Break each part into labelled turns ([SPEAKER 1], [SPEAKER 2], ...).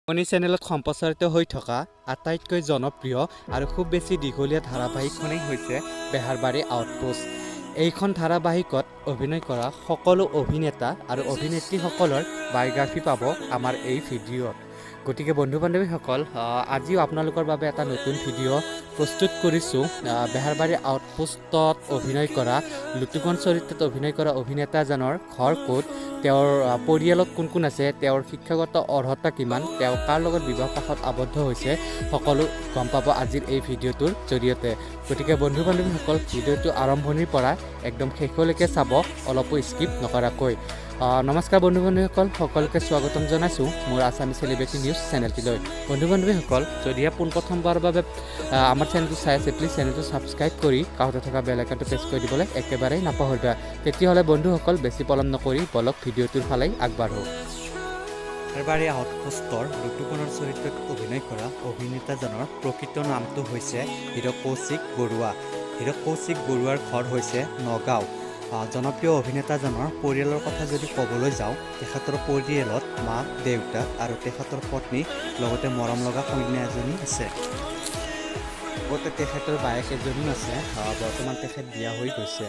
[SPEAKER 1] মনি চেনেলত সম্প্ৰচাৰিত হৈ থকা আটাইতকৈ জনপ্ৰিয় আৰু খুব বেছি দীঘলীয়া ধাৰাবাহিকখনেই হৈছে বেহাৰবাৰী আউটপোষ্ট। এইখন ধাৰাবাহিকত অভিনয় কৰা সকলো অভিনেতা আৰু অভিনেত্ৰীসকলৰ বায়োগ্ৰাফি পাব আমাৰ এই ভিডিঅ'ত। গতিকে বন্ধু বান্ধৱীসকল, আজিও আপোনালোকৰ বাবে এটা নতুন ভিডিঅ' প্ৰস্তুত কৰিছোঁ। বেহাৰবাৰী আউটপোষ্টত অভিনয় কৰা লুটুকন চৰিত্ৰত অভিনয় কৰা অভিনেতাজনৰ ঘৰ ক'ত, তেওঁৰ পৰিয়ালত কোন কোন আছে, তেওঁৰ শিক্ষাগত অৰ্হতা কিমান, তেওঁ কাৰ লগত বিবাহপাশত আবদ্ধ হৈছে, সকলো গম পাব আজিৰ এই ভিডিঅ'টোৰ জৰিয়তে। গতিকে বন্ধু বান্ধৱীসকল, ভিডিঅ'টো আৰম্ভণিৰ পৰা একদম শেষলৈকে চাব, অলপো স্কিপ নকৰাকৈ। নমস্কাৰ বন্ধু বান্ধৱীসকল, সকলোকে স্বাগতম জনাইছোঁ মোৰ আছামিজ চেলিব্ৰিটি নিউজ চেনেলটিলৈ। বন্ধু বান্ধৱীসকল, যদিহে পোনপ্ৰথমবাৰৰ বাবে আমাৰ চেনেলটো চাই আছে, প্লিজ চেনেলটো ছাবস্ক্ৰাইব কৰি কাষতে থকা বেল আইকনটো প্ৰেছ কৰি দিবলৈ একেবাৰেই নাপাহৰিবা। তেতিয়াহ'লে বন্ধুসকল, বেছি পলম নকৰি বলক ভিডিঅ'টোৰ ফালে আগবাঢ়োঁ। বেহাৰবাৰী আউটপোষ্টৰ লুটুকনৰ চৰিত্ৰত অভিনয় কৰা অভিনেতাজনৰ প্ৰকৃত নামটো হৈছে হীৰক কৌশিক বৰুৱা। হীৰক কৌশিক বৰুৱাৰ ঘৰ হৈছে নগাঁও। জনপ্ৰিয় অভিনেতাজনৰ পৰিয়ালৰ কথা যদি ক'বলৈ যাওঁ, তেখেতৰ পৰিয়ালত মাক, দেউতাক আৰু তেখেতৰ পত্নী, লগতে মৰম লগা কন্যা এজনী আছে। লগতে তেখেতৰ বায়েক এজনীও আছে। বৰ্তমান তেখেত বিয়া হৈ গৈছে।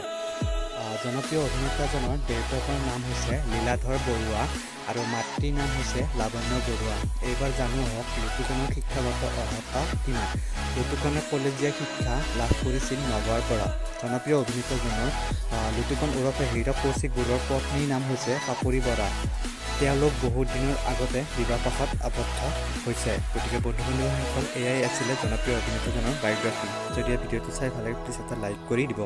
[SPEAKER 1] জনপ্ৰিয় অভিনেতাজনৰ দেউতাকৰ নাম হৈছে লীলাধৰ বৰুৱা আৰু মাতৃৰ নাম হৈছে লাৱণ্য বৰুৱা। এইবাৰ জানো হওক লুটুকনৰ শিক্ষাগত অৰ্হতা কিমান। লুটুকনে কলেজীয়া শিক্ষা লাভ কৰিছিল নগাঁৱৰ পৰা। জনপ্ৰিয় অভিনেতাজনৰ লুটুকন ওৰফে হীৰক কৌশিক বৰুৱাৰ পত্নীৰ নাম হৈছে পাপৰি বৰা। তেওঁলোক বহুত দিনৰ আগতে বিবাহপাশত আবদ্ধ হৈছে। গতিকে বন্ধু বান্ধৱীসকল, এয়াই আছিলে জনপ্ৰিয় অভিনেতাজনৰ বায়োগ্ৰাফী। যদি ভিডিঅ'টো চাই ভাল লাগে, প্লিজ এটা লাইক কৰি দিব।